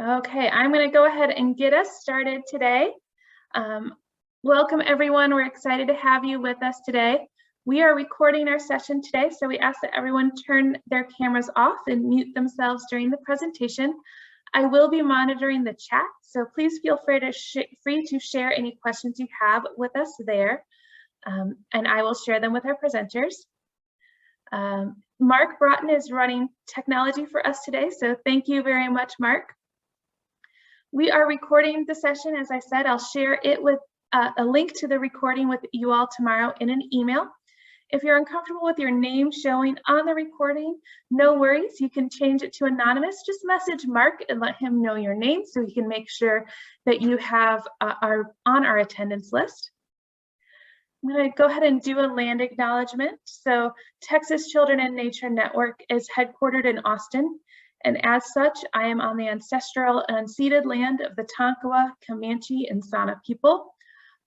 Okay, I'm going to go ahead and get us started today. Welcome everyone. We're excited to have you with us today. We are recording our session today, so we ask that everyone turn their cameras off and mute themselves during the presentation. I will be monitoring the chat, so please feel free to share any questions you have with us there, and I will share them with our presenters. Mark Broughton is running technology for us today, so thank you very much, Mark. We are recording the session. As I said, I'll share it with a link to the recording with you all tomorrow in an email. If you're uncomfortable with your name showing on the recording, no worries. You can change it to anonymous. Just message Mark and let him know your name so he can make sure that you have are on our attendance list. I'm going to go ahead and do a land acknowledgement. So Texas Children in Nature Network is headquartered in Austin. And as such, I am on the ancestral and unceded land of the Tonkawa, Comanche, and Sana people.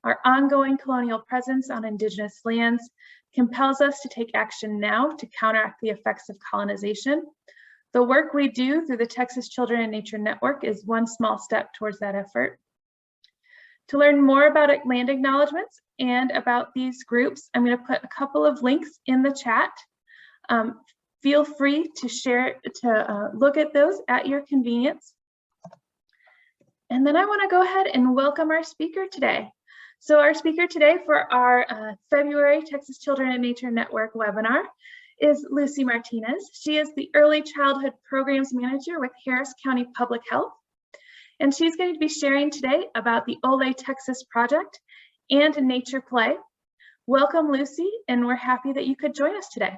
Our ongoing colonial presence on indigenous lands compels us to take action now to counteract the effects of colonization. The work we do through the Texas Children in Nature Network is one small step towards that effort. To learn more about land acknowledgements and about these groups, I'm going to put a couple of links in the chat. Feel free to look at those at your convenience. And then I want to go ahead and welcome our speaker today. So our speaker today for our February Texas Children in Nature Network webinar is Lucy Martinez. She is the Early Childhood Programs Manager with Harris County Public Health. And she's going to be sharing today about the OLE Texas project and Nature Play. Welcome, Lucy, and we're happy that you could join us today.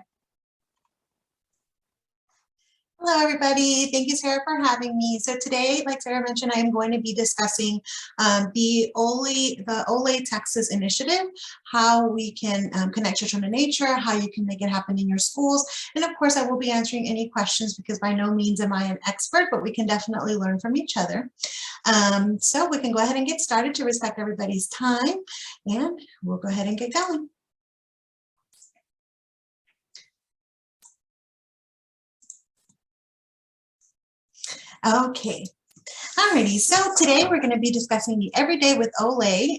Hello, everybody. Thank you, Sarah, for having me. So today, like Sarah mentioned, I am going to be discussing the OLE Texas initiative, how we can connect children to nature, how you can make it happen in your schools. And of course, I will be answering any questions because by no means am I an expert, but we can definitely learn from each other. So we can go ahead and get started to respect everybody's time, and we'll go ahead and get going. Okay, alrighty, so today we're going to be discussing the Everyday with OLE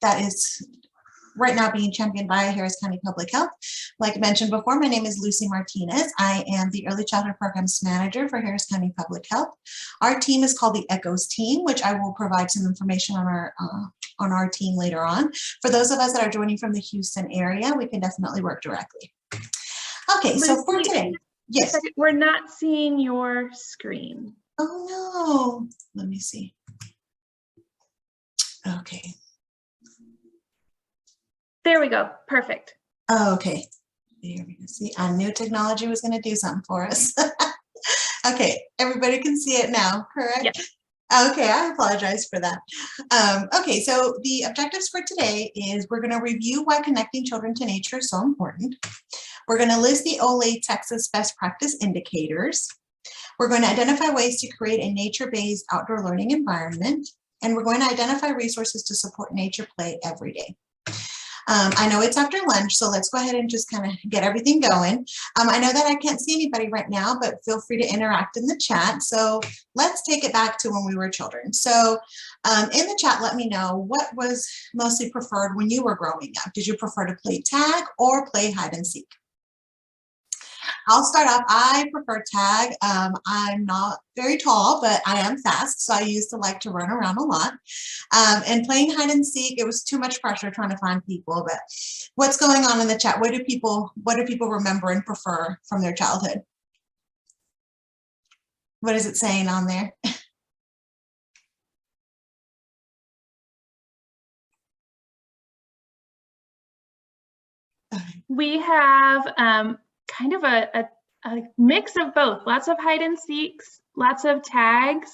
that is right now being championed by Harris County Public Health. Like I mentioned before, my name is Lucy Martinez. I am the Early Childhood Programs Manager for Harris County Public Health. Our team is called the E.C.H.O.S team, which I will provide some information on our team later on. For those of us that are joining from the Houston area, we can definitely work directly. Okay, Lucy, so for today, yes. We're not seeing your screen. Oh no, let me see. Okay. There we go, perfect. Oh, okay, there we go. See, I knew technology was gonna do something for us. Okay, everybody can see it now, correct? Yes. Okay, I apologize for that. Okay, so the objectives for today is we're gonna review why connecting children to nature is so important. We're going to list the OLE Texas best practice indicators. We're going to identify ways to create a nature-based outdoor learning environment. And we're going to identify resources to support nature play every day. I know it's after lunch, so let's go ahead and just kind of get everything going. I know that I can't see anybody right now, but feel free to interact in the chat. So let's take it back to when we were children. So in the chat, let me know what was mostly preferred when you were growing up. Did you prefer to play tag or play hide and seek? I'll start off. I prefer tag. I'm not very tall, but I am fast, so I used to like to run around a lot. And playing hide and seek, it was too much pressure trying to find people. But what's going on in the chat? What do people remember and prefer from their childhood? What is it saying on there? We have kind of a mix of both. Lots of hide and seeks, lots of tags.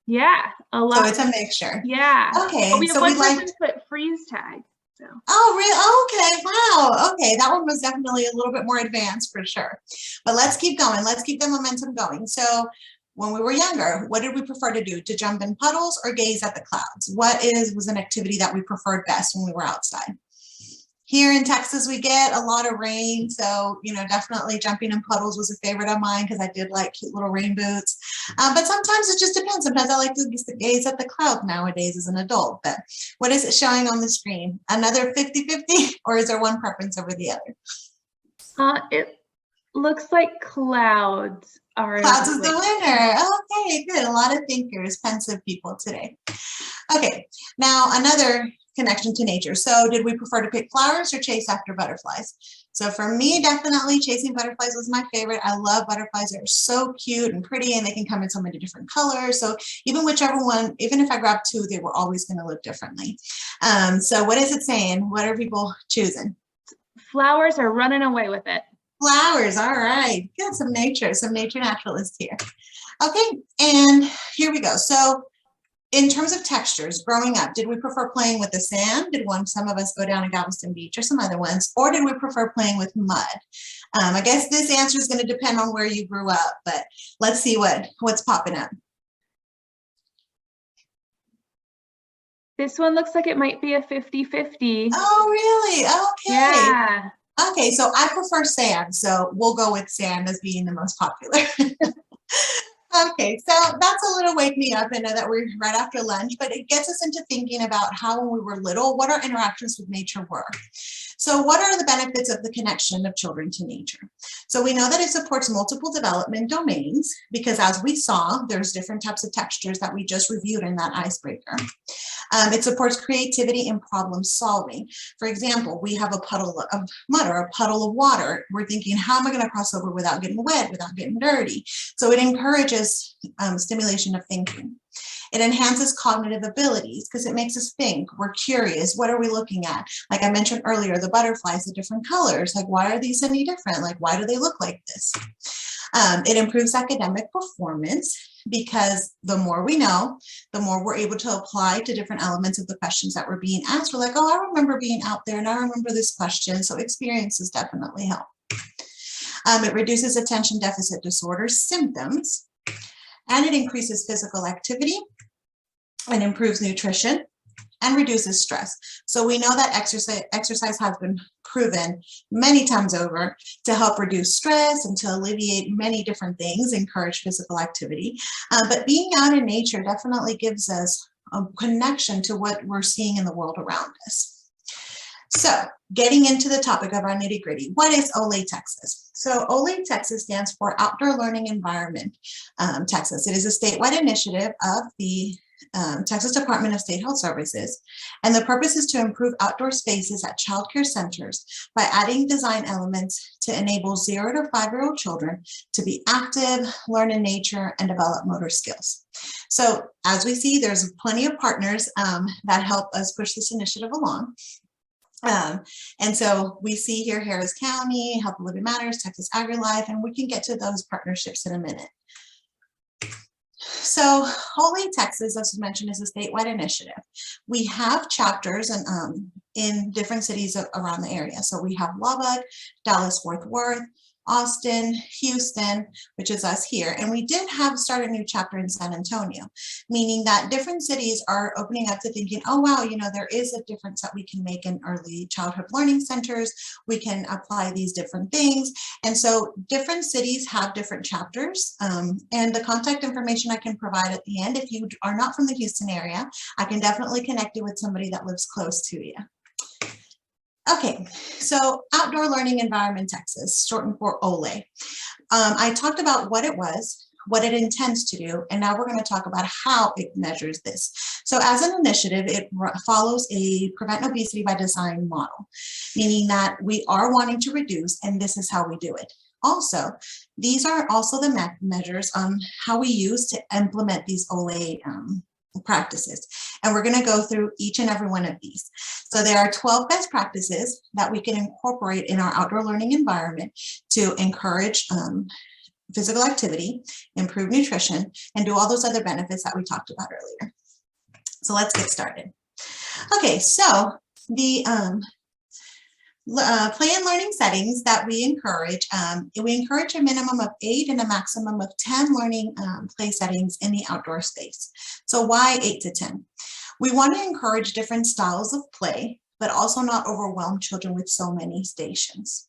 Yeah, a lot. So it's a mixture. Yeah. Okay. But we have so one person put freeze tag. So. Oh, really? Okay. Wow. Okay. That one was definitely a little bit more advanced for sure. But let's keep going. Let's keep the momentum going. So when we were younger, what did we prefer to do? To jump in puddles or gaze at the clouds? What was an activity that we preferred best when we were outside? Here in Texas, we get a lot of rain. So, definitely jumping in puddles was a favorite of mine because I did like cute little rain boots. But sometimes it just depends. Sometimes I like to gaze at the clouds nowadays as an adult. But what is it showing on the screen? Another 50-50, or is there one preference over the other? It looks like clouds are. Clouds is the winner. Okay, good. A lot of thinkers, pensive people today. Okay, now another connection to nature. So did we prefer to pick flowers or chase after butterflies? So for me, definitely chasing butterflies was my favorite. I love butterflies. They're so cute and pretty, and they can come in so many different colors. So even whichever one, even if I grabbed two, they were always going to look differently. So what is it saying? What are people choosing? Flowers are running away with it. Flowers, all right. Good, some nature naturalists here. Okay, and here we go. So in terms of textures, growing up, did we prefer playing with the sand? Did some of us go down to Galveston Beach or some other ones? Or did we prefer playing with mud? I guess this answer is going to depend on where you grew up, but let's see what's popping up. This one looks like it might be a 50-50. Oh, really? Okay. Yeah. Okay, so I prefer sand, so we'll go with sand as being the most popular. Okay, so that's a little wake me up. I know that we're right after lunch, but it gets us into thinking about how when we were little, what our interactions with nature were. So what are the benefits of the connection of children to nature? So we know that it supports multiple development domains because as we saw, there's different types of textures that we just reviewed in that icebreaker. It supports creativity and problem solving. For example, we have a puddle of mud or a puddle of water. We're thinking, how am I going to cross over without getting wet, without getting dirty? So it encourages stimulation of thinking. It enhances cognitive abilities because it makes us think. We're curious. What are we looking at? Like I mentioned earlier, the butterflies, the different colors. Like, why are these any different? Like, why do they look like this? It improves academic performance because the more we know, the more we're able to apply to different elements of the questions that we're being asked. We're like, oh, I remember being out there and I remember this question. So experiences definitely help. It reduces attention deficit disorder symptoms, and it increases physical activity and improves nutrition and reduces stress. So we know that exercise has been proven many times over to help reduce stress and to alleviate many different things, encourage physical activity. But being out in nature definitely gives us a connection to what we're seeing in the world around us. So getting into the topic of our nitty gritty, what is OLE Texas? So OLE Texas stands for Outdoor Learning Environment Texas. It is a statewide initiative of the Texas Department of State Health Services, and the purpose is to improve outdoor spaces at child care centers by adding design elements to enable 0 to 5-year-old children to be active, learn in nature, and develop motor skills. So as we see, there's plenty of partners that help us push this initiative along. And so we see here Harris County, Health and Living Matters, Texas AgriLife, and we can get to those partnerships in a minute. So OLE Texas, as mentioned, is a statewide initiative. We have chapters in different cities around the area. So we have Lubbock, Dallas-Fort Worth, Austin, Houston, which is us here. And we did start a new chapter in San Antonio, meaning that different cities are opening up to thinking, oh, wow, there is a difference that we can make in early childhood learning centers. We can apply these different things. And so different cities have different chapters. And the contact information I can provide at the end, if you are not from the Houston area, I can definitely connect you with somebody that lives close to you. Okay, so Outdoor Learning Environment Texas, shortened for OLE. I talked about what it was, what it intends to do, and now we're going to talk about how it measures this. So as an initiative, it follows a Prevent Obesity by Design model, meaning that we are wanting to reduce, and this is how we do it. Also, these are also the measures on how we use to implement these OLE practices. And we're going to go through each and every one of these. So there are 12 best practices that we can incorporate in our outdoor learning environment to encourage physical activity, improve nutrition, and do all those other benefits that we talked about earlier. So let's get started. Okay, so the play and learning settings that we encourage a minimum of 8 and a maximum of 10 learning play settings in the outdoor space. So why 8 to 10? We want to encourage different styles of play, but also not overwhelm children with so many stations.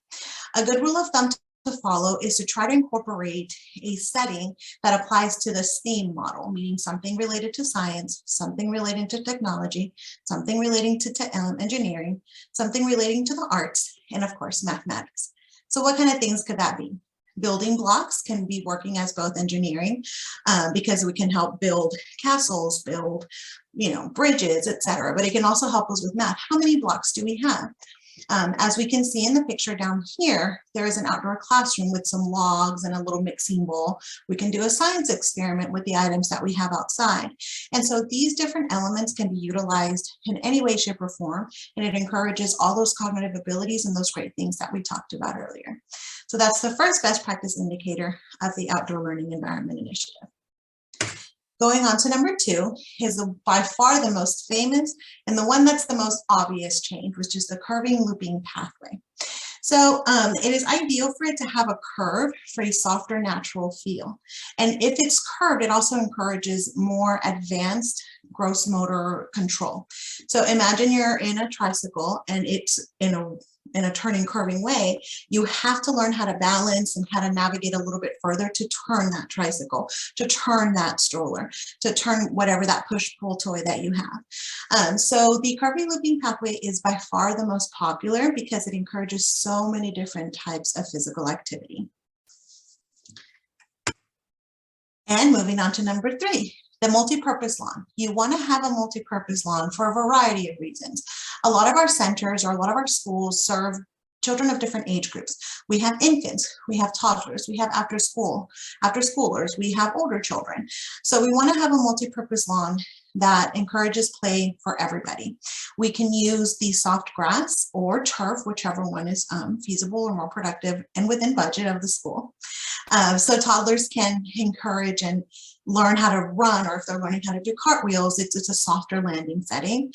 A good rule of thumb to follow is to try to incorporate a setting that applies to the STEAM model, meaning something related to science, something relating to technology, something relating to engineering, something relating to the arts, and of course, mathematics. So what kind of things could that be? Building blocks can be working as both engineering because we can help build castles, build, bridges, etc. But it can also help us with math. How many blocks do we have? As we can see in the picture down here, there is an outdoor classroom with some logs and a little mixing bowl. We can do a science experiment with the items that we have outside. And so these different elements can be utilized in any way, shape, or form, and it encourages all those cognitive abilities and those great things that we talked about earlier. So that's the first best practice indicator of the Outdoor Learning Environment Initiative. Going on to number 2 is by far the most famous and the one that's the most obvious change, which is the curving looping pathway. So it is ideal for it to have a curve for a softer natural feel. And if it's curved, it also encourages more advanced gross motor control. So imagine you're in a tricycle and it's in a turning, curving way. You have to learn how to balance and how to navigate a little bit further to turn that tricycle, to turn that stroller, to turn whatever that push-pull toy that you have. So the curving looping pathway is by far the most popular because it encourages so many different types of physical activity. And moving on to number 3. The multi-purpose lawn. You want to have a multi-purpose lawn for a variety of reasons. A lot of our centers or a lot of our schools serve children of different age groups. We have infants, we have toddlers, we have after schoolers, we have older children. So we want to have a multi-purpose lawn that encourages play for everybody. We can use the soft grass or turf, whichever one is feasible or more productive and within budget of the school. So toddlers can encourage and learn how to run, or if they're learning how to do cartwheels, it's a softer landing setting.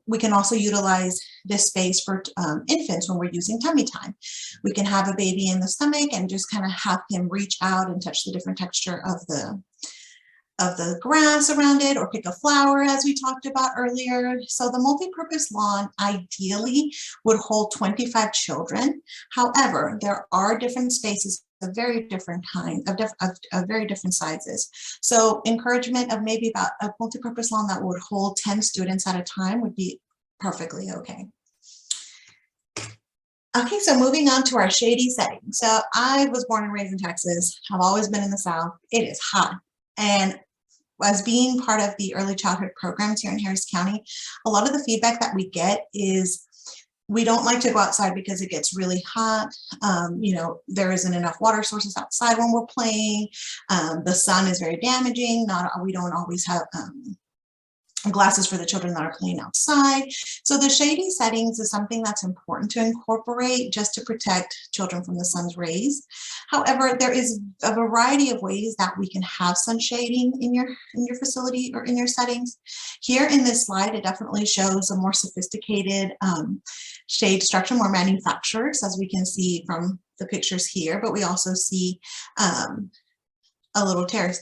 We can also utilize this space for infants when we're using tummy time. We can have a baby in the stomach and just kind of have him reach out and touch the different texture of the grass around it, or pick a flower as we talked about earlier. So the multi-purpose lawn ideally would hold 25 children. However, there are different spaces of very different kinds, of very different sizes. So encouragement of maybe about a multi-purpose lawn that would hold 10 students at a time would be perfectly okay. Okay, so moving on to our shady setting. So I was born and raised in Texas. I've always been in the South. It is hot. And as being part of the early childhood programs here in Harris County, a lot of the feedback that we get is we don't like to go outside because it gets really hot. There isn't enough water sources outside when we're playing. The sun is very damaging. We don't always have glasses for the children that are playing outside. So the shady settings is something that's important to incorporate just to protect children from the sun's rays. However, there is a variety of ways that we can have sun shading in your facility or in your settings. Here in this slide, it definitely shows a more sophisticated shade structure, more manufactured, as we can see from the pictures here, but we also see a little terrace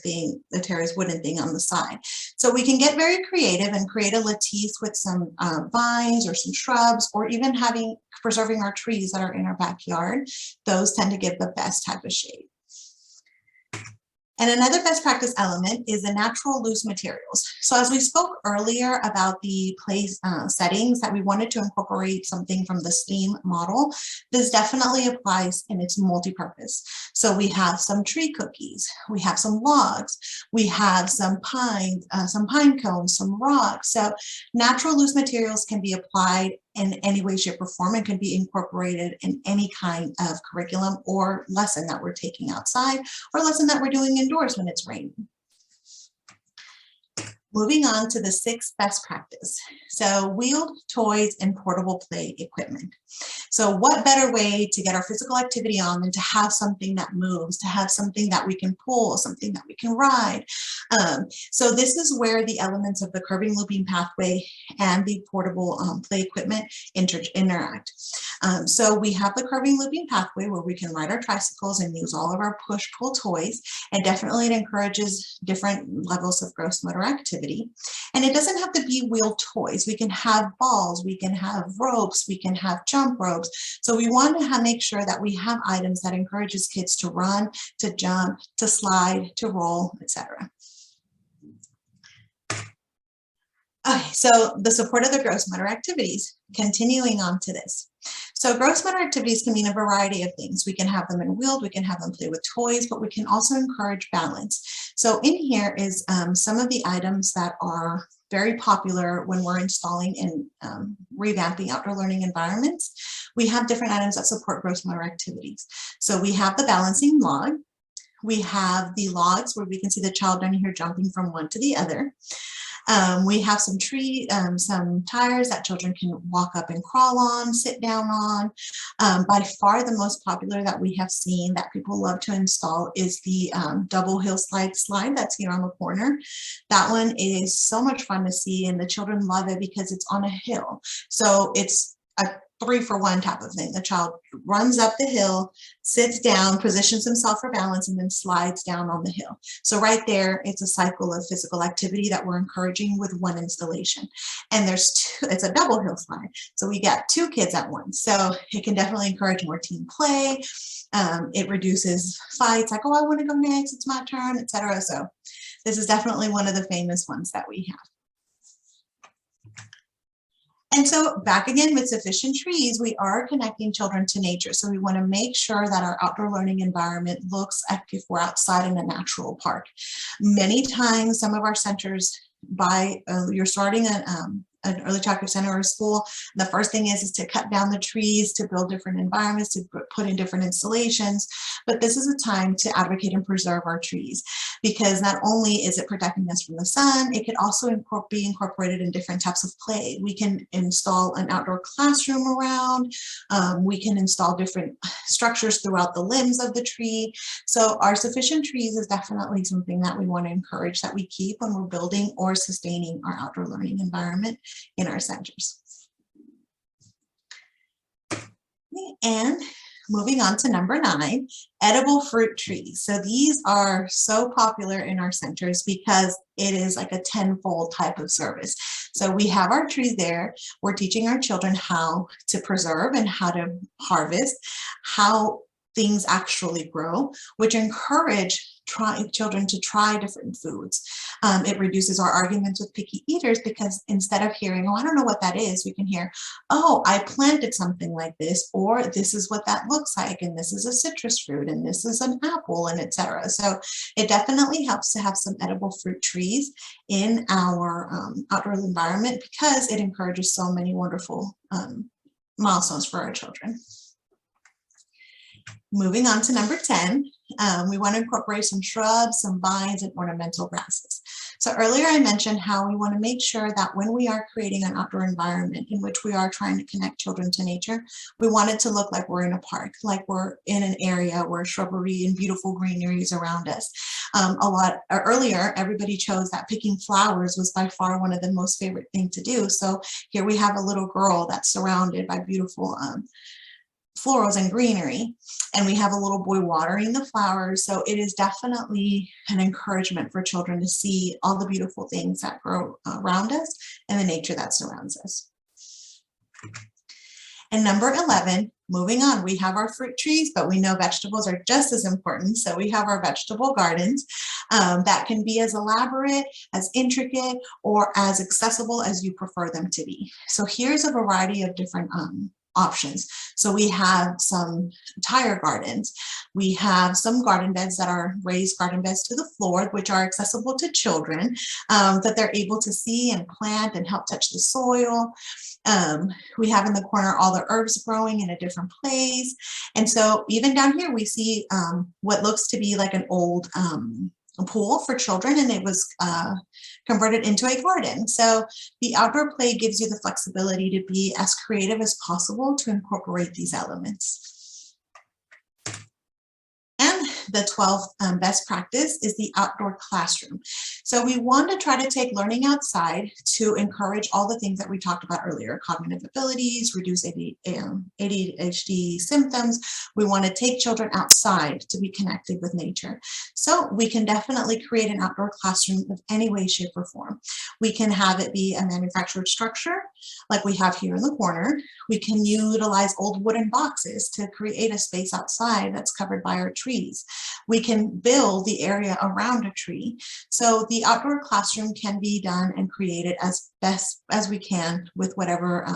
wooden thing on the side. So we can get very creative and create a lattice with some vines or some shrubs, or even preserving our trees that are in our backyard. Those tend to give the best type of shade. And another best practice element is the natural loose materials. So as we spoke earlier about the place settings that we wanted to incorporate something from the STEAM model, this definitely applies in its multi-purpose. So we have some tree cookies, we have some logs, we have some pine cones, some rocks. So natural loose materials can be applied in any way, shape, or form, and can be incorporated in any kind of curriculum or lesson that we're taking outside, or lesson that we're doing indoors when it's raining. Moving on to the 6th best practice. So wheeled toys and portable play equipment. So what better way to get our physical activity on than to have something that moves, to have something that we can pull, something that we can ride. So this is where the elements of the curving looping pathway and the portable play equipment interact. So we have the curving looping pathway where we can ride our tricycles and use all of our push-pull toys, and definitely it encourages different levels of gross motor activity. activity. And it doesn't have to be wheel toys. We can have balls, we can have ropes, we can have jump ropes. So we want to make sure that we have items that encourages kids to run, to jump, to slide, to roll, etc. Okay, so the support of the gross motor activities, continuing on to this. So gross motor activities can mean a variety of things. We can have them in wheeled, we can have them play with toys, but we can also encourage balance. So in here is some of the items that are very popular when we're installing and revamping outdoor learning environments. We have different items that support gross motor activities. So we have the balancing log. We have the logs where we can see the child down here jumping from one to the other. We have some some tires that children can walk up and crawl on, sit down on. By far the most popular that we have seen that people love to install is the double hill slide that's here on the corner. That one is so much fun to see, and the children love it because it's on a hill. So it's a 3-for-1 type of thing. The child runs up the hill, sits down, positions himself for balance, and then slides down on the hill. So right there, it's a cycle of physical activity that we're encouraging with one installation. And there's two, it's a double hill slide. So we got 2 kids at once. So it can definitely encourage more team play. It reduces fights like, oh, I want to go next, it's my turn, etc. So this is definitely one of the famous ones that we have. And so back again with sufficient trees, we are connecting children to nature. So we want to make sure that our outdoor learning environment looks like if we're outside in a natural park. Many times, some of our centers, you're starting an early childcare center or a school, the first thing is to cut down the trees, to build different environments, to put in different installations. But this is a time to advocate and preserve our trees, because not only is it protecting us from the sun, it could also be incorporated in different types of play. We can install an outdoor classroom around, we can install different structures throughout the limbs of the tree. So our sufficient trees is definitely something that we want to encourage that we keep when we're building or sustaining our outdoor learning environment in our centers. And moving on to number 9, edible fruit trees. So these are so popular in our centers because it is like a tenfold type of service. So we have our trees there. We're teaching our children how to preserve and how to harvest, how things actually grow, which encourage children to try different foods. It reduces our arguments with picky eaters because instead of hearing, oh, I don't know what that is, we can hear, oh, I planted something like this, or this is what that looks like, and this is a citrus fruit, and this is an apple, and etc. So it definitely helps to have some edible fruit trees in our outdoor environment because it encourages so many wonderful milestones for our children. Moving on to number 10, we want to incorporate some shrubs, some vines, and ornamental grasses. So earlier I mentioned how we want to make sure that when we are creating an outdoor environment in which we are trying to connect children to nature, we want it to look like we're in a park, like we're in an area where shrubbery and beautiful greenery is around us. Earlier, everybody chose that picking flowers was by far one of the most favorite thing to do. So here we have a little girl that's surrounded by beautiful florals and greenery, and we have a little boy watering the flowers. So it is definitely an encouragement for children to see all the beautiful things that grow around us and the nature that surrounds us. And number 11, moving on, we have our fruit trees, but we know vegetables are just as important. So we have our vegetable gardens that can be as elaborate, as intricate, or as accessible as you prefer them to be. So here's a variety of different options. So we have some tire gardens. We have some garden beds that are raised garden beds to the floor, which are accessible to children, that they're able to see and plant and help touch the soil. We have in the corner all the herbs growing in a different place. And so even down here, we see what looks to be like an old pool for children, and it was converted into a garden. So the outdoor play gives you the flexibility to be as creative as possible to incorporate these elements. And the 12th best practice is the outdoor classroom. So we want to try to take learning outside to encourage all the things that we talked about earlier, cognitive abilities, reduce ADHD symptoms. We want to take children outside to be connected with nature. So we can definitely create an outdoor classroom of any way, shape, or form. We can have it be a manufactured structure like we have here in the corner. We can utilize old wooden boxes to create a space outside that's covered by our trees. We can build the area around a tree. So the outdoor classroom can be done and created as best as we can with whatever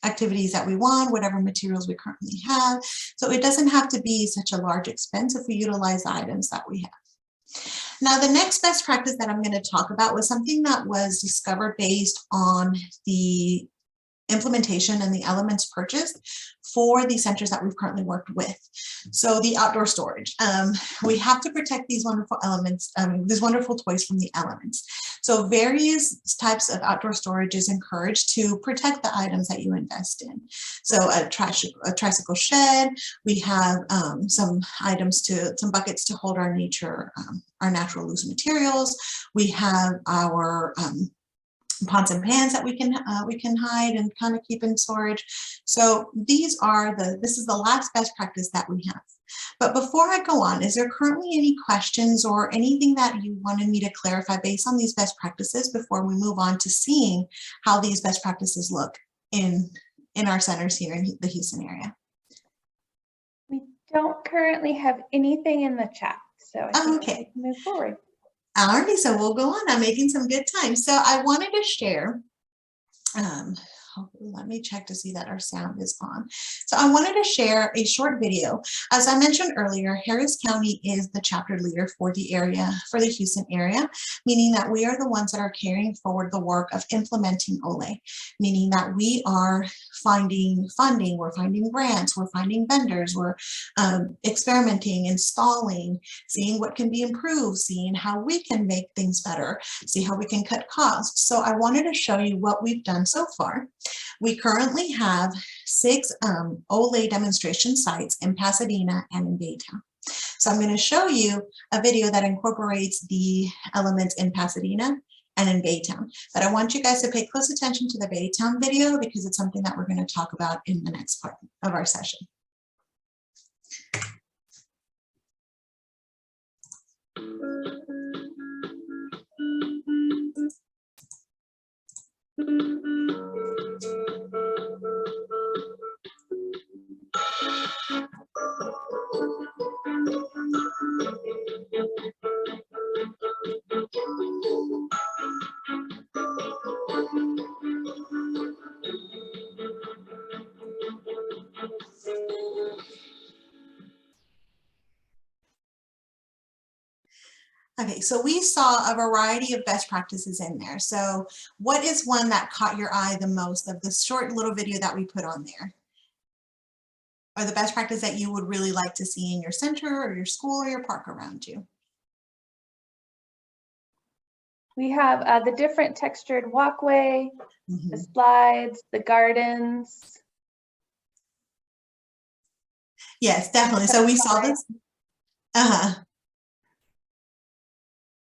activities that we want, whatever materials we currently have. So it doesn't have to be such a large expense if we utilize the items that we have. Now, the next best practice that I'm going to talk about was something that was discovered based on the implementation and the elements purchased for the centers that we've currently worked with. So the outdoor storage, we have to protect these wonderful elements, these wonderful toys from the elements. So various types of outdoor storage is encouraged to protect the items that you invest in. So a tricycle shed, we have some buckets to hold our natural loose materials. We have our pots and pans that we can hide and kind of keep in storage. So this is the last best practice that we have. But before I go on, is there currently any questions or anything that you wanted me to clarify based on these best practices before we move on to seeing how these best practices look in our centers here in the Houston area? We don't currently have anything in the chat, so I think we can move forward. Alrighty, so we'll go on. I'm making some good time. So I wanted to share, let me check to see that our sound is on. So I wanted to share a short video. As I mentioned earlier, Harris County is the chapter leader for the area, for the Houston area, meaning that we are the ones that are carrying forward the work of implementing OLE, meaning that we are finding funding, we're finding grants, we're finding vendors, we're experimenting, installing, seeing what can be improved, seeing how we can make things better, see how we can cut costs. So I wanted to show you what we've done so far. We currently have 6 OLE demonstration sites in Pasadena and in Baytown. So I'm going to show you a video that incorporates the elements in Pasadena and in Baytown. But I want you guys to pay close attention to the Baytown video because it's something that we're going to talk about in the next part of our session. Okay, so we saw a variety of best practices in there. So what is one that caught your eye the most of this short little video that we put on there? Or the best practice that you would really like to see in your center or your school or your park around you? We have the different textured walkway, the slides, the gardens. Yes, definitely. So we saw this.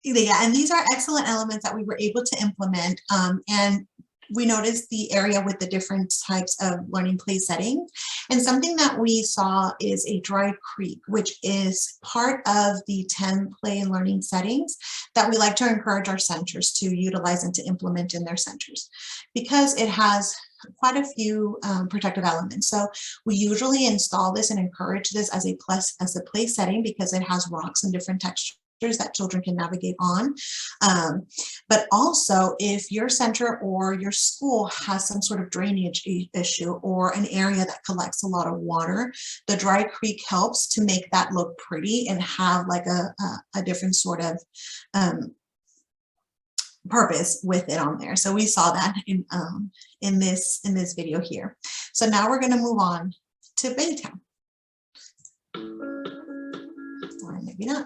Yeah, and these are excellent elements that we were able to implement. And we noticed the area with the different types of learning play settings. And something that we saw is a dry creek, which is part of the 10 play and learning settings that we like to encourage our centers to utilize and to implement in their centers, because it has quite a few protective elements. So we usually install this and encourage this as a play setting because it has rocks and different textures that children can navigate on. But also if your center or your school has some sort of drainage issue or an area that collects a lot of water, the dry creek helps to make that look pretty and have like a different sort of purpose with it on there. So we saw that in this video here. So now we're going to move on to Baytown. Or maybe not.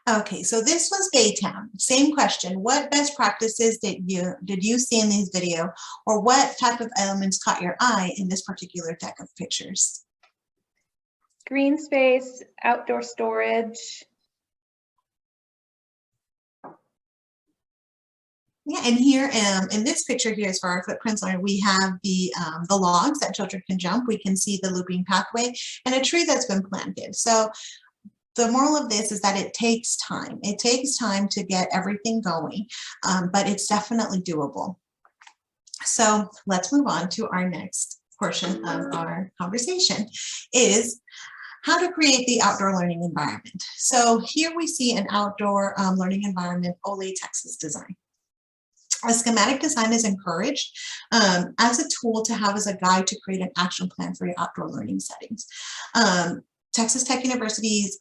Okay, so this was Baytown. Same question. What best practices did you see in these video, or what type of elements caught your eye in this particular deck of pictures? Green space, outdoor storage. Yeah, and here in this picture here, as for our footprints, we have the logs that children can jump. We can see the looping pathway and a tree that's been planted. So the moral of this is that it takes time. It takes time to get everything going, but it's definitely doable. So let's move on to our next portion of our conversation, is how to create the outdoor learning environment. So here we see an outdoor learning environment, OLE Texas design. A schematic design is encouraged as a tool to have as a guide to create an action plan for your outdoor learning settings. Texas Tech University's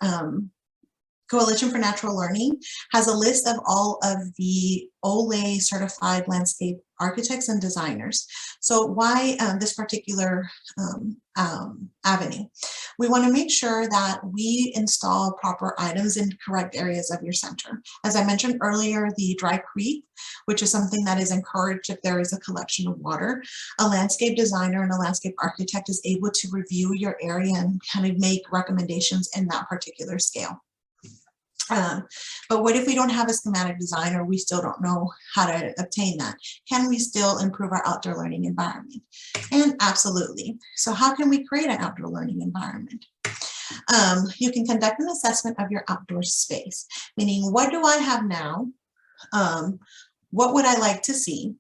Coalition for Natural Learning has a list of all of the OLE certified landscape architects and designers. So why this particular avenue? We want to make sure that we install proper items in correct areas of your center. As I mentioned earlier, the dry creek, which is something that is encouraged if there is a collection of water. A landscape designer and a landscape architect is able to review your area and kind of make recommendations in that particular scale. But what if we don't have a schematic design, or we still don't know how to obtain that? Can we still improve our outdoor learning environment? And absolutely. So how can we create an outdoor learning environment? You can conduct an assessment of your outdoor space, meaning what do I have now? What would I like to see?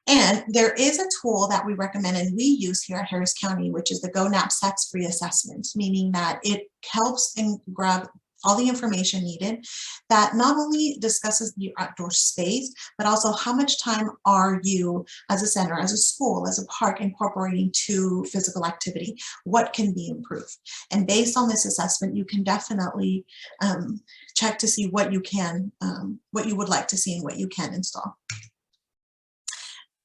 And there is a tool that we recommend and we use here at Harris County, which is the Go Knapsacks Free Assessment, meaning that it helps and grab all the information needed that not only discusses your outdoor space, but also how much time are you as a center, as a school, as a park incorporating to physical activity? What can be improved? And based on this assessment, you can definitely check to see what you can, what you would like to see and what you can install.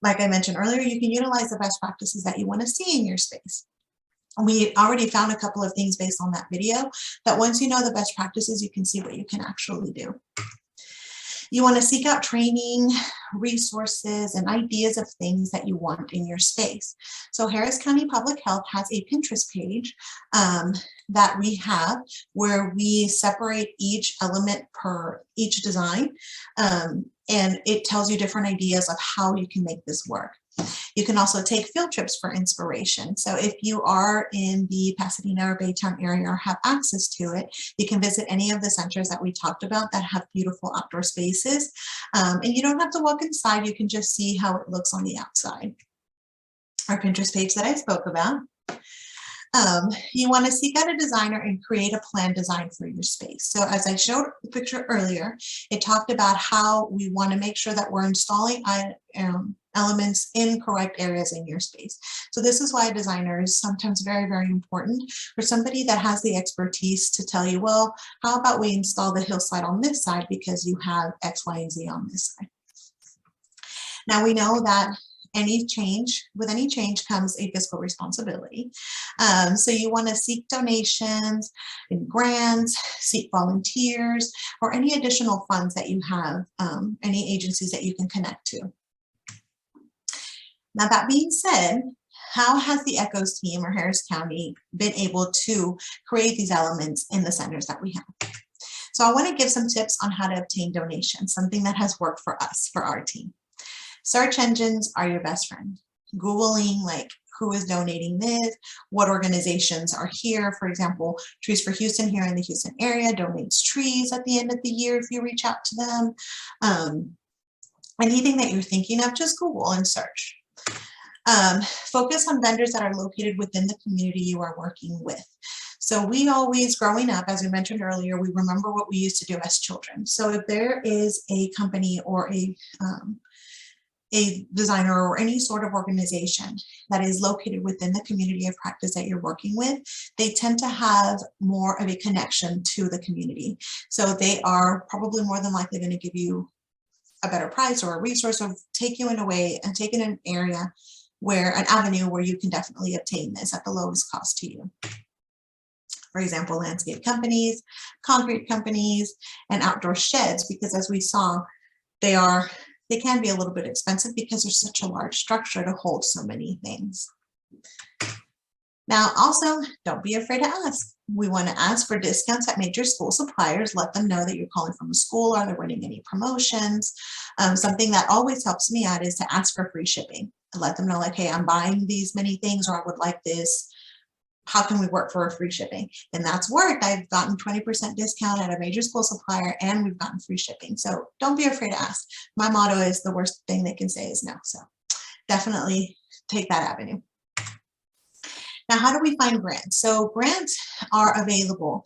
Like I mentioned earlier, you can utilize the best practices that you want to see in your space. We already found a couple of things based on that video, that once you know the best practices, you can see what you can actually do. You want to seek out training, resources, and ideas of things that you want in your space. So Harris County Public Health has a Pinterest page that we have where we separate each element per each design, and it tells you different ideas of how you can make this work. You can also take field trips for inspiration. So if you are in the Pasadena or Baytown area or have access to it, you can visit any of the centers that we talked about that have beautiful outdoor spaces. And you don't have to walk inside, you can just see how it looks on the outside. Our Pinterest page that I spoke about. You want to seek out a designer and create a planned design for your space. So as I showed the picture earlier, it talked about how we want to make sure that we're installing elements in correct areas in your space. So this is why a designer is sometimes very, very important for somebody that has the expertise to tell you, well, how about we install the hillside on this side because you have X, Y, and Z on this side. Now we know that with any change comes a fiscal responsibility. So you want to seek donations and grants, seek volunteers, or any additional funds that you have, any agencies that you can connect to. Now that being said, how has the ECHO.S team or Harris County been able to create these elements in the centers that we have? So I want to give some tips on how to obtain donations, something that has worked for us, for our team. Search engines are your best friend. Googling like who is donating this, what organizations are here. For example, Trees for Houston here in the Houston area donates trees at the end of the year if you reach out to them. Anything that you're thinking of, just Google and search. Focus on vendors that are located within the community you are working with. So we always, growing up, as we mentioned earlier, we remember what we used to do as children. So if there is a company or a designer or any sort of organization that is located within the community of practice that you're working with, they tend to have more of a connection to the community. So they are probably more than likely going to give you a better price or a resource, or take you in a way and take in an area where, an avenue where you can definitely obtain this at the lowest cost to you. For example, landscape companies, concrete companies, and outdoor sheds, because as we saw, they can be a little bit expensive because there's such a large structure to hold so many things. Now, also, don't be afraid to ask. We want to ask for discounts at major school suppliers. Let them know that you're calling from a school. Are they running any promotions? Something that always helps me out is to ask for free shipping. Let them know, like, hey, I'm buying these many things, or I would like this. How can we work for a free shipping? And that's worked. I've gotten 20% discount at a major school supplier, and we've gotten free shipping. So don't be afraid to ask. My motto is the worst thing they can say is no. So definitely take that avenue. Now, how do we find grants? So grants are available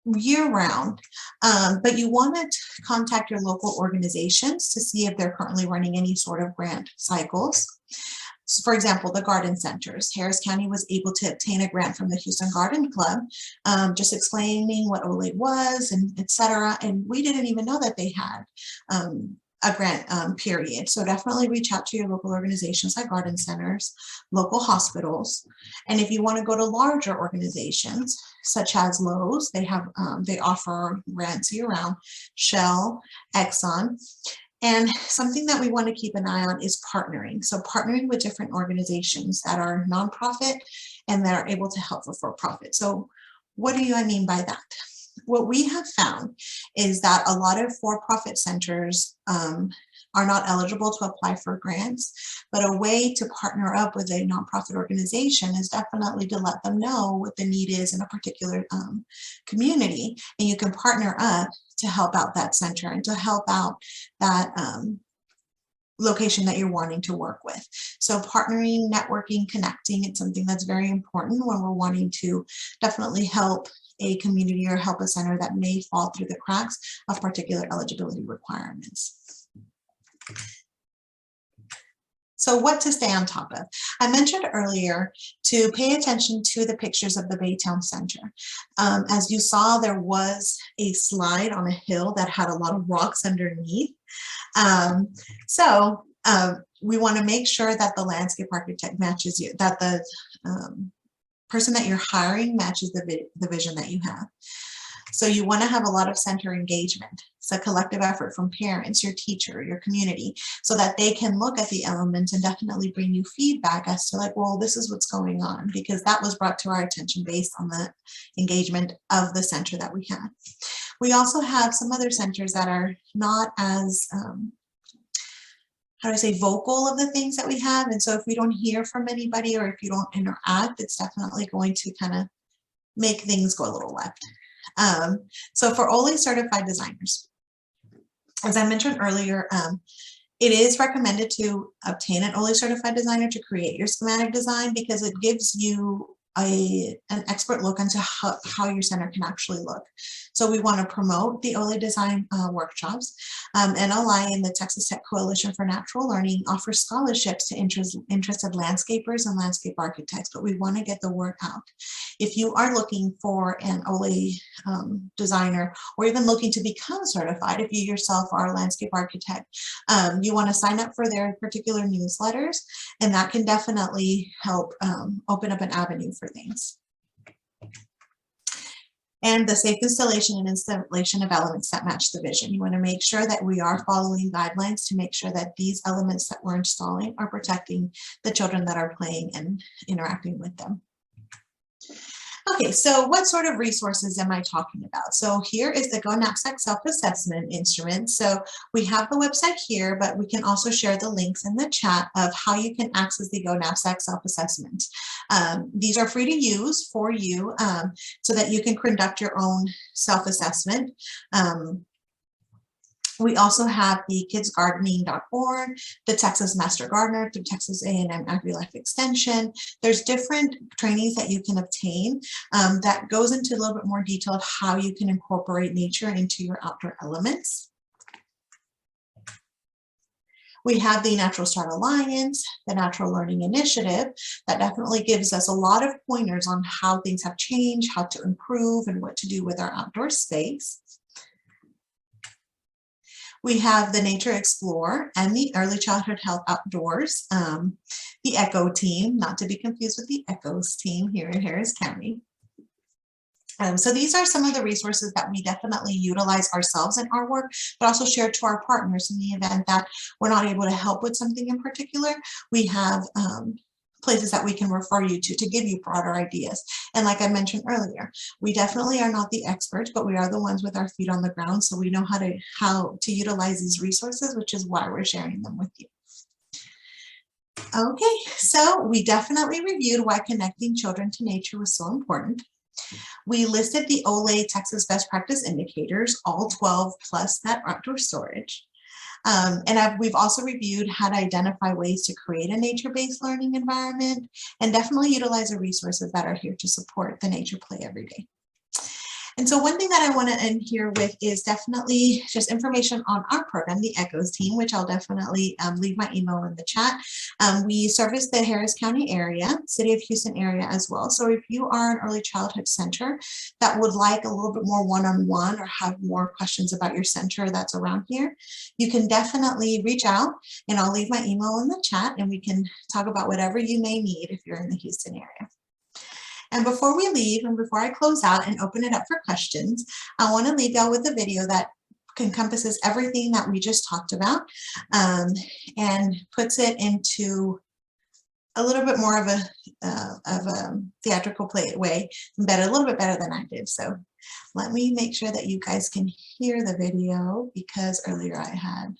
year-round, but you want to contact your local organizations to see if they're currently running any sort of grant cycles. So for example, the garden centers. Harris County was able to obtain a grant from the Houston Garden Club, just explaining what OLE was and etc. And we didn't even know that they had a grant period. So definitely reach out to your local organizations like garden centers, local hospitals. And if you want to go to larger organizations such as Lowe's, they offer grants year-round, Shell, Exxon. And something that we want to keep an eye on is partnering. So partnering with different organizations that are nonprofit and that are able to help for profit. So what do I mean by that? What we have found is that a lot of for-profit centers are not eligible to apply for grants, but a way to partner up with a nonprofit organization is definitely to let them know what the need is in a particular community, and you can partner up to help out that center and to help out that location that you're wanting to work with. So partnering, networking, connecting, it's something that's very important when we're wanting to definitely help a community or help a center that may fall through the cracks of particular eligibility requirements. So what to stay on top of? I mentioned earlier to pay attention to the pictures of the Baytown Center. As you saw, there was a slide on a hill that had a lot of rocks underneath. We want to make sure that the landscape architect matches you, that the person that you're hiring matches the vision that you have. So you want to have a lot of center engagement. It's a collective effort from parents, your teacher, your community, so that they can look at the elements and definitely bring you feedback as to like, well, this is what's going on, because that was brought to our attention based on the engagement of the center that we had. We also have some other centers that are not as, how do I say, vocal of the things that we have. And so if we don't hear from anybody or if you don't interact, it's definitely going to kind of make things go a little left. So for OLE certified designers, as I mentioned earlier, it is recommended to obtain an OLE certified designer to create your schematic design, because it gives you an expert look into how your center can actually look. So we want to promote the OLE design workshops. NLI and the Texas Tech Coalition for Natural Learning offers scholarships to interested landscapers and landscape architects, but we want to get the word out. If you are looking for an OLE designer, or even looking to become certified, if you yourself are a landscape architect, you want to sign up for their particular newsletters, and that can definitely help open up an avenue for things. And the safe installation and installation of elements that match the vision. You want to make sure that we are following guidelines to make sure that these elements that we're installing are protecting the children that are playing and interacting with them. Okay, so what sort of resources am I talking about? So here is the Go Knapsack Self-Assessment instrument. So we have the website here, but we can also share the links in the chat of how you can access the Go Knapsack Self-Assessment. These are free to use for you so that you can conduct your own self-assessment. We also have the kidsgardening.org, the Texas Master Gardener through Texas A&M AgriLife Extension. There's different trainings that you can obtain that goes into a little bit more detail of how you can incorporate nature into your outdoor elements. We have the Natural Start Alliance, the Natural Learning Initiative, that definitely gives us a lot of pointers on how things have changed, how to improve, and what to do with our outdoor space. We have the Nature Explorer and the Early Childhood Health Outdoors, the ECHO team, not to be confused with the ECHOS team here in Harris County. So these are some of the resources that we definitely utilize ourselves in our work, but also share to our partners in the event that we're not able to help with something in particular. We have places that we can refer you to give you broader ideas. And like I mentioned earlier, we definitely are not the experts, but we are the ones with our feet on the ground. So we know how to utilize these resources, which is why we're sharing them with you. Okay, so we definitely reviewed why connecting children to nature was so important. We listed the OLE Texas best practice indicators, all 12 plus that outdoor storage. We've also reviewed how to identify ways to create a nature-based learning environment and definitely utilize the resources that are here to support the nature play every day. And so one thing that I want to end here with is definitely just information on our program, the ECHO team, which I'll definitely leave my email in the chat. We service the Harris County area, City of Houston area as well. So if you are an early childhood center that would like a little bit more one-on-one or have more questions about your center that's around here, you can definitely reach out, and I'll leave my email in the chat and we can talk about whatever you may need if you're in the Houston area. And before we leave and before I close out and open it up for questions, I want to leave y'all with a video that encompasses everything that we just talked about and puts it into a little bit more of a theatrical way, a little bit better than I did. So let me make sure that you guys can hear the video, because earlier I had.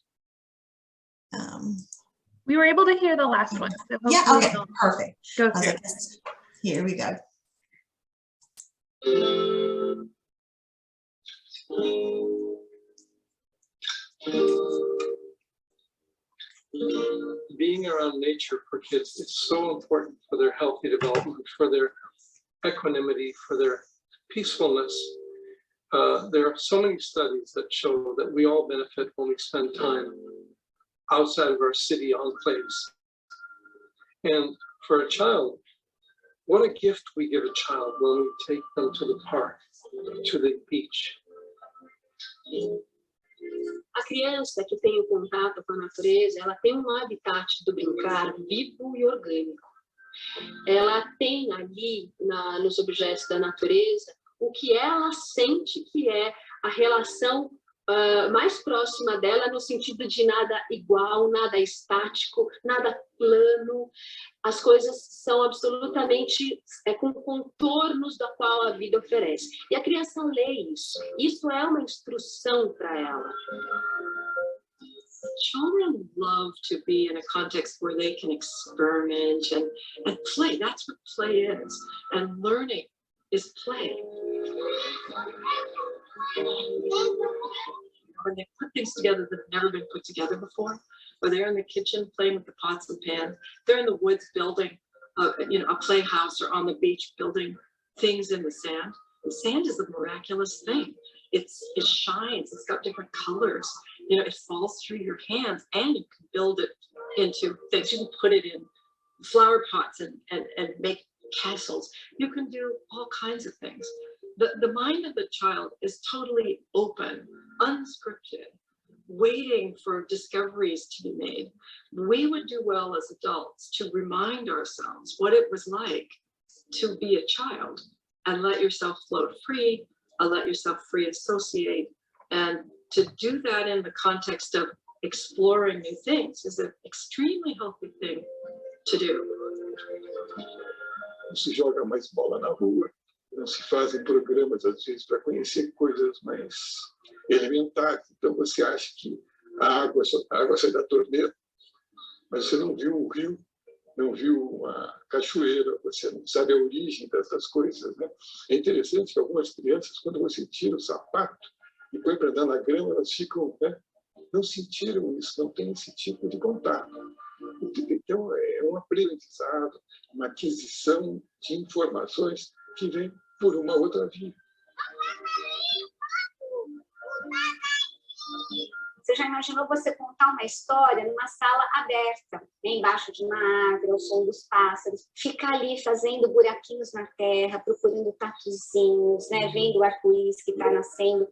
We were able to hear the last one. So yeah, okay, perfect. Go through. Here we go. Being around nature for kids is so important for their healthy development, for their equanimity, for their peacefulness. There are so many studies that show that we all benefit when we spend time outside of our city enclaves. And for a child, what a gift we give a child when we take them to the park, to the beach. A criança que tem o contato com a natureza, ela tem um habitat do brincar vivo e orgânico. Ela tem ali, nos objetos da natureza, o que ela sente que é a relação mais próxima dela, no sentido de nada igual, nada estático, nada plano. As coisas são absolutamente com contornos da qual a vida oferece. E a criança lê isso. Isso é uma instrução para ela. Children love to be in a context where they can experiment and play. That's what play is. And learning is play. When they put things together that have never been put together before, or they're in the kitchen playing with the pots and pans, they're in the woods building a playhouse, or on the beach building things in the sand. The sand is a miraculous thing. It shines, it's got different colors. It falls through your hands, and you can build it into things. You can put it in flower pots and make castles. You can do all kinds of things. The mind of the child is totally open, unscripted, waiting for discoveries to be made. We would do well as adults to remind ourselves what it was like to be a child, and let yourself float free, let yourself free associate. And to do that in the context of exploring new things is an extremely healthy thing to do. Não se joga mais bola na rua, não se fazem programas às vezes para conhecer coisas mais elementares. Então você acha que a água sai da torneira, mas você não viu o rio, não viu uma cachoeira, você não sabe a origem dessas coisas, né? É interessante que algumas crianças, quando você tira o sapato e põe para andar na grama, elas ficam, né? Não sentiram isso, não tem esse tipo de contato. Então, é um aprendizado, uma aquisição de informações que vem por uma outra via. Você já imaginou você contar uma história numa sala aberta, embaixo de uma árvore, ao som dos pássaros, ficar ali fazendo buraquinhos na terra, procurando tatuzinhos, né, vendo o arco-íris que está nascendo.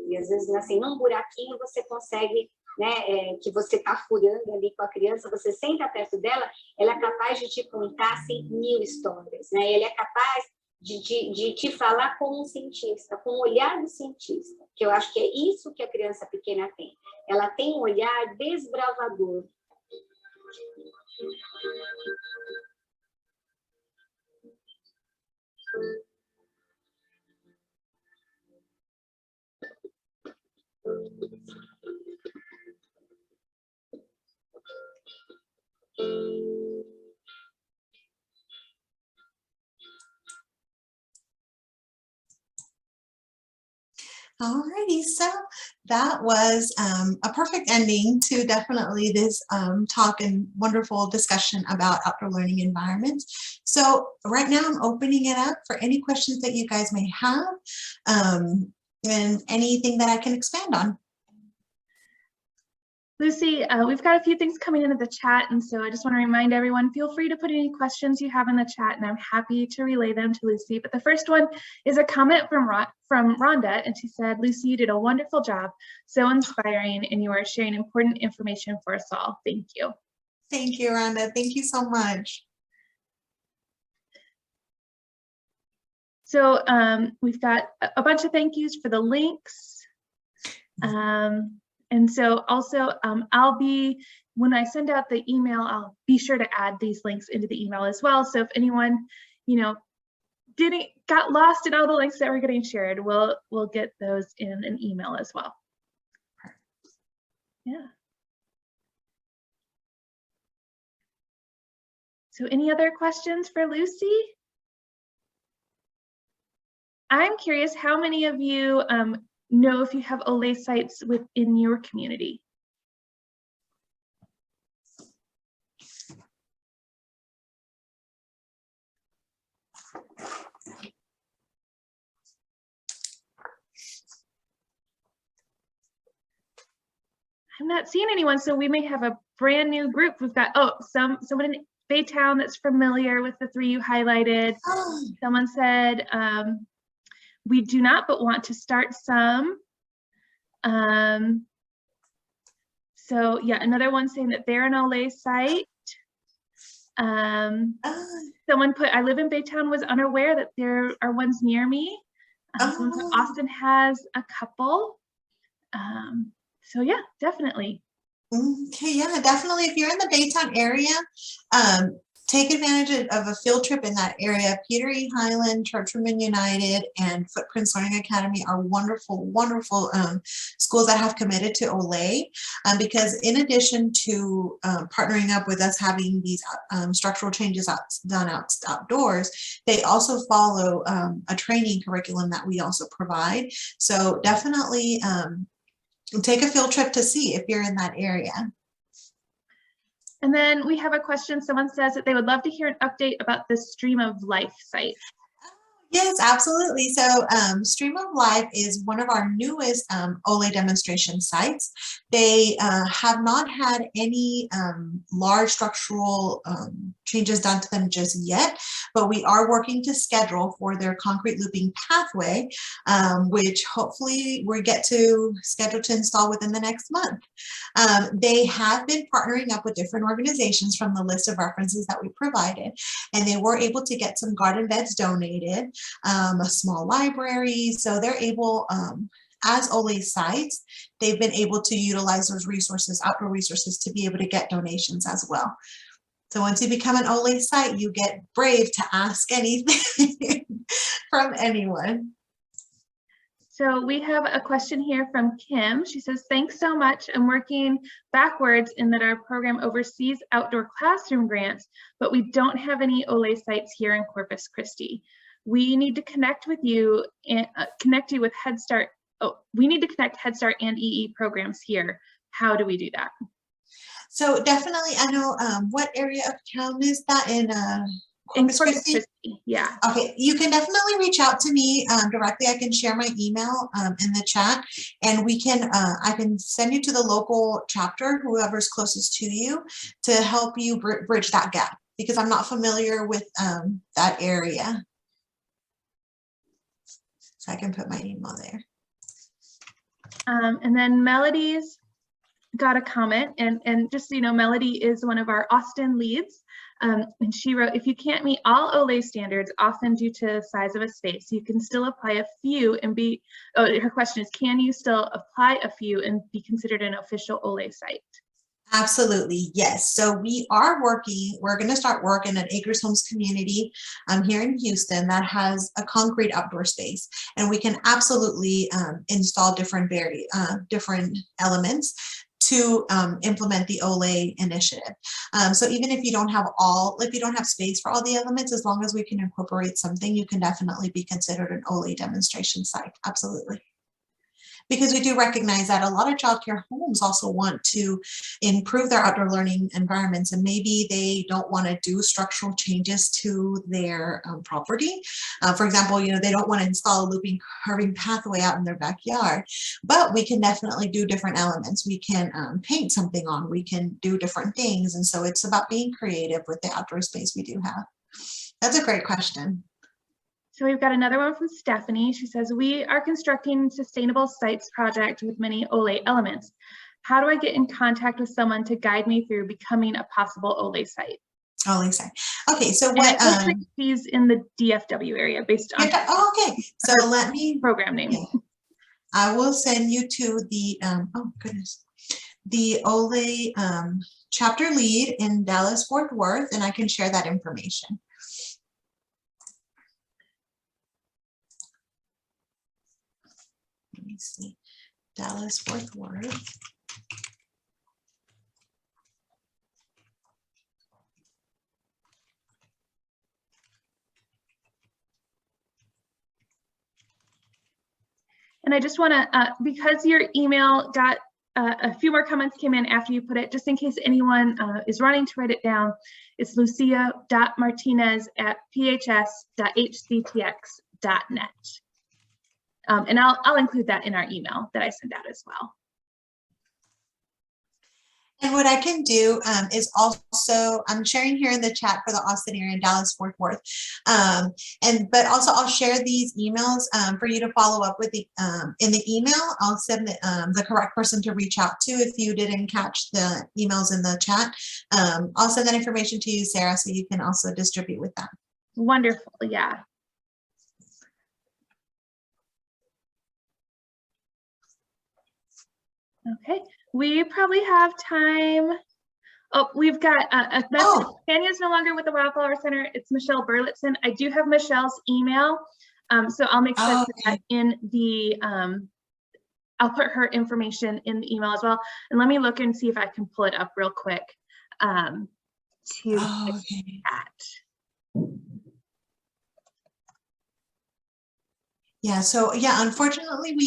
E às vezes, assim, num buraquinho você consegue, né, que você está furando ali com a criança, você senta perto dela, ela é capaz de te contar assim, 1000 histórias, né? Ele é capaz de falar com um cientista, com o olhar do cientista, que eu acho que é isso que a criança pequena tem. Ela tem um olhar desbravador. Alrighty, so that was a perfect ending to definitely this talk and wonderful discussion about outdoor learning environments. So right now I'm opening it up for any questions that you guys may have and anything that I can expand on. Lucy, we've got a few things coming into the chat, and so I just want to remind everyone, feel free to put any questions you have in the chat, and I'm happy to relay them to Lucy. But the first one is a comment from Rhonda, and she said, Lucy, you did a wonderful job, so inspiring, and you are sharing important information for us all. Thank you. Thank you, Rhonda. Thank you so much. So we've got a bunch of thank yous for the links. And so also when I send out the email, I'll be sure to add these links into the email as well. So if anyone, got lost in all the links that were getting shared, we'll get those in an email as well. Yeah. So any other questions for Lucy? I'm curious, how many of you know if you have OLE sites within your community? I'm not seeing anyone, so we may have a brand new group. We've got, someone in Baytown that's familiar with the 3 you highlighted. Someone said, we do not, but want to start some. So yeah, another one saying that they're an OLE site. Someone put, I live in Baytown, was unaware that there are ones near me. Someone put, Austin has a couple. So yeah, definitely. Okay, yeah, definitely. If you're in the Baytown area, take advantage of a field trip in that area. Peter E. Highland, Churchwomen United, and Footprints Learning Academy are wonderful, wonderful schools that have committed to OLE, because in addition to partnering up with us having these structural changes done outdoors, they also follow a training curriculum that we also provide. So definitely take a field trip to see if you're in that area. And then we have a question. Someone says that they would love to hear an update about the Stream of Life site. Yes, absolutely. So Stream of Life is one of our newest OLE demonstration sites. They have not had any large structural changes done to them just yet, but we are working to schedule for their concrete looping pathway, which hopefully we get to schedule to install within the next month. They have been partnering up with different organizations from the list of references that we provided, and they were able to get some garden beds donated, a small library. So they're able, as OLE sites, they've been able to utilize those resources, outdoor resources, to be able to get donations as well. So once you become an OLE site, you get brave to ask anything from anyone. So we have a question here from Kim. She says, thanks so much. I'm working backwards in that our program oversees outdoor classroom grants, but we don't have any OLE sites here in Corpus Christi. We need to connect with you and connect you with Head Start. Oh, we need to connect Head Start and EE programs here. How do we do that? So definitely, I know what area of town is that in Corpus Christi? Yeah. Okay, you can definitely reach out to me directly. I can share my email in the chat, and we can I can send you to the local chapter, whoever's closest to you, to help you bridge that gap, because I'm not familiar with that area. So I can put my email there. And then Melody's got a comment, and just so you know, Melody is one of our Austin leads. And she wrote, if you can't meet all OLE standards, often due to the size of a space, you can still apply a few and be, her question is, can you still apply a few and be considered an official OLE site? Absolutely, yes. So we are working, we're going to start working at Acer Homes community here in Houston that has a concrete outdoor space, and we can absolutely install different elements to implement the OLE initiative. So even if you don't have if you don't have space for all the elements, as long as we can incorporate something, you can definitely be considered an OLE demonstration site. Absolutely. Because we do recognize that a lot of childcare homes also want to improve their outdoor learning environments, and maybe they don't want to do structural changes to their property. For example, they don't want to install a looping curving pathway out in their backyard, but we can definitely do different elements. We can paint something on, we can do different things. And so it's about being creative with the outdoor space we do have. That's a great question. So we've got another one from Stephanie. She says, we are constructing sustainable sites project with many OLE elements. How do I get in contact with someone to guide me through becoming a possible OLE site? OLE site. Okay, so what? It looks like she's in the DFW area based on. Okay, so let me. Program name. Yeah. I will send you to the, oh goodness, the OLE chapter lead in Dallas-Fort Worth, and I can share that information. Let me see, Dallas-Fort Worth. And I just want to, because your email got a few more comments came in after you put it, just in case anyone is running to write it down, it's lucia.martinez@phs.hcpx.net. And I'll include that in our email that I send out as well. And what I can do is also, I'm sharing here in the chat for the Austin area and Dallas-Fort Worth. But also I'll share these emails for you to follow up with the, in the email. I'll send the correct person to reach out to if you didn't catch the emails in the chat. I'll send that information to you, Sarah, so you can also distribute with that. Wonderful, yeah. Okay, we probably have time. Oh, we've got Tanya's no longer with the Wildflower Center. It's Michelle Burleson. I do have Michelle's email, so I'll make sure to put that in the. I'll put her information in the email as well. And let me look and see if I can pull it up real quick. Yeah. So yeah, unfortunately,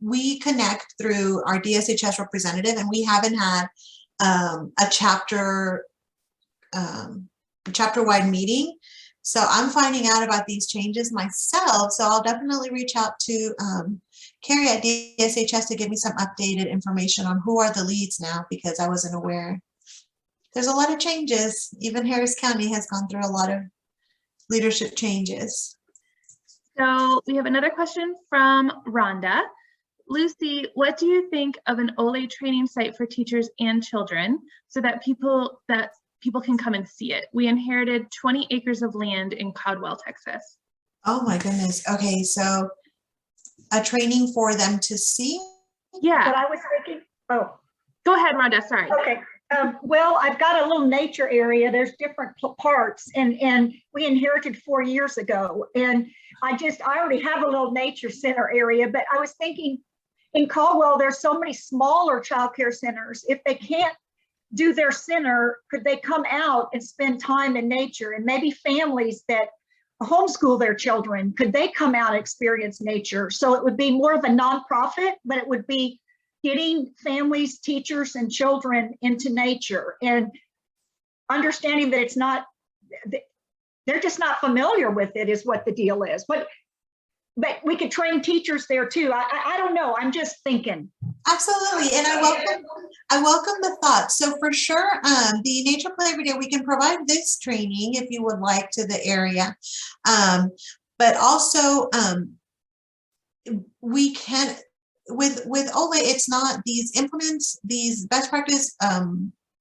we connect through our DSHS representative, and we haven't had a chapter-wide meeting. So I'm finding out about these changes myself. So I'll definitely reach out to Carrie at DSHS to give me some updated information on who are the leads now, because I wasn't aware. There's a lot of changes. Even Harris County has gone through a lot of leadership changes. So we have another question from Rhonda. Lucy, what do you think of an OLE training site for teachers and children so that people can come and see it? We inherited 20 acres of land in Caldwell, Texas. Oh my goodness. Okay, so a training for them to see? Yeah. But I was thinking, oh. Go ahead, Rhonda, sorry. Okay. Well, I've got a little nature area. There's different parts, and we inherited 4 years ago. And I already have a little nature center area, but I was thinking in Caldwell, there's so many smaller childcare centers. If they can't do their center, could they come out and spend time in nature? And maybe families that homeschool their children, could they come out and experience nature? So it would be more of a nonprofit, but it would be getting families, teachers, and children into nature and understanding that it's not, they're just not familiar with it is what the deal is. But we could train teachers there too. I don't know, I'm just thinking. Absolutely, and I welcome the thought. So for sure, the Nature Play Every Day, we can provide this training if you would like to the area. But also we can, with OLE, it's not these implements, these best practice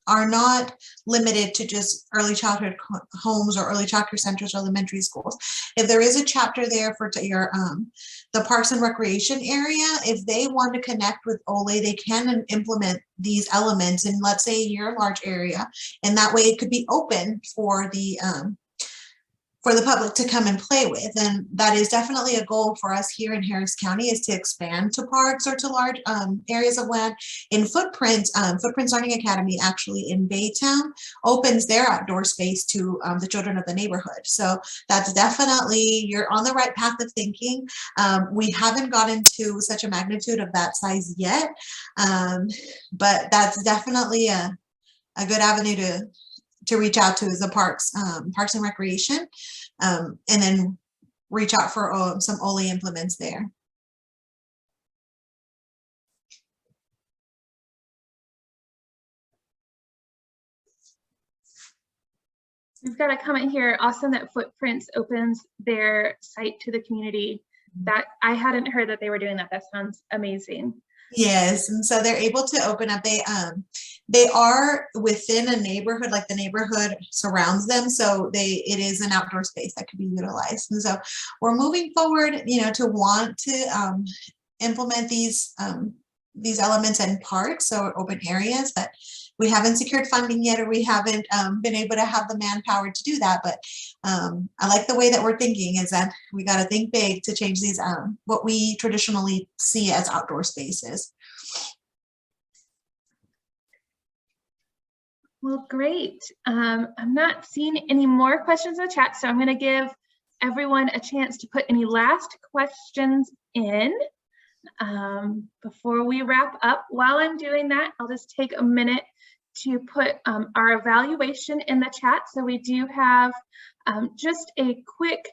are not limited to just early childhood homes or early childcare centers or elementary schools. If there is a chapter there for your the Parks and Recreation area, if they want to connect with OLE, they can implement these elements in, let's say, your large area, and that way it could be open for the public to come and play with. And that is definitely a goal for us here in Harris County, is to expand to parks or to large areas of land. In Footprints Learning Academy, actually in Baytown, opens their outdoor space to the children of the neighborhood. So that's definitely, you're on the right path of thinking. We haven't gotten to such a magnitude of that size yet, but that's definitely a good avenue to reach out to, is the Parks and Recreation, and then reach out for some OLE implements there. We've got a comment here. Awesome that Footprints opens their site to the community. That I hadn't heard that they were doing that. That sounds amazing. Yes, and so they're able to open up. They are within a neighborhood, like the neighborhood surrounds them, so it is an outdoor space that could be utilized. And so we're moving forward, to want to implement these elements in parks, so open areas, that we haven't secured funding yet, or we haven't been able to have the manpower to do that. But I like the way that we're thinking, is that we got to think big to change these, what we traditionally see as outdoor spaces. Well, great. I'm not seeing any more questions in the chat, so I'm going to give everyone a chance to put any last questions in before we wrap up. While I'm doing that, I'll just take a minute to put our evaluation in the chat. So we do have just a quick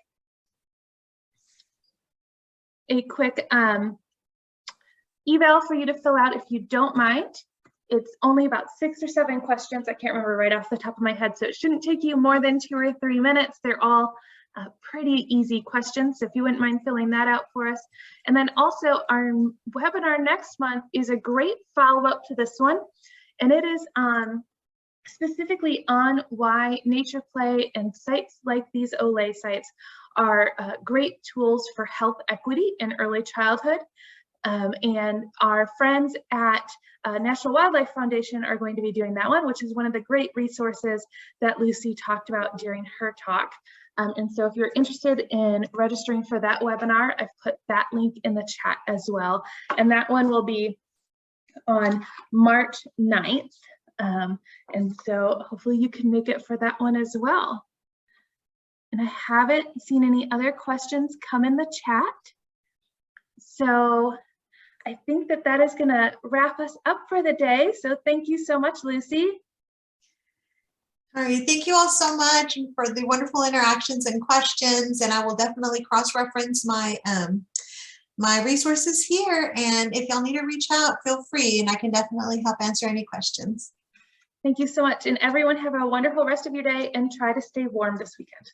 eval for you to fill out if you don't mind. It's only about 6 or 7 questions. I can't remember right off the top of my head, so it shouldn't take you more than 2 or 3 minutes. They're all pretty easy questions, so if you wouldn't mind filling that out for us. And then also, our webinar next month is a great follow-up to this one, and it is specifically on why nature play and sites like these OLE sites are great tools for health equity in early childhood. And our friends at National Wildlife Foundation are going to be doing that one, which is one of the great resources that Lucy talked about during her talk. And so if you're interested in registering for that webinar, I've put that link in the chat as well. And that one will be on March 9th. And so hopefully you can make it for that one as well. And I haven't seen any other questions come in the chat. So I think that is going to wrap us up for the day. So thank you so much, Lucy. All right, thank you all so much for the wonderful interactions and questions. And I will definitely cross-reference my my resources here. And if y'all need to reach out, feel free, and I can definitely help answer any questions. Thank you so much. And everyone have a wonderful rest of your day, and try to stay warm this weekend.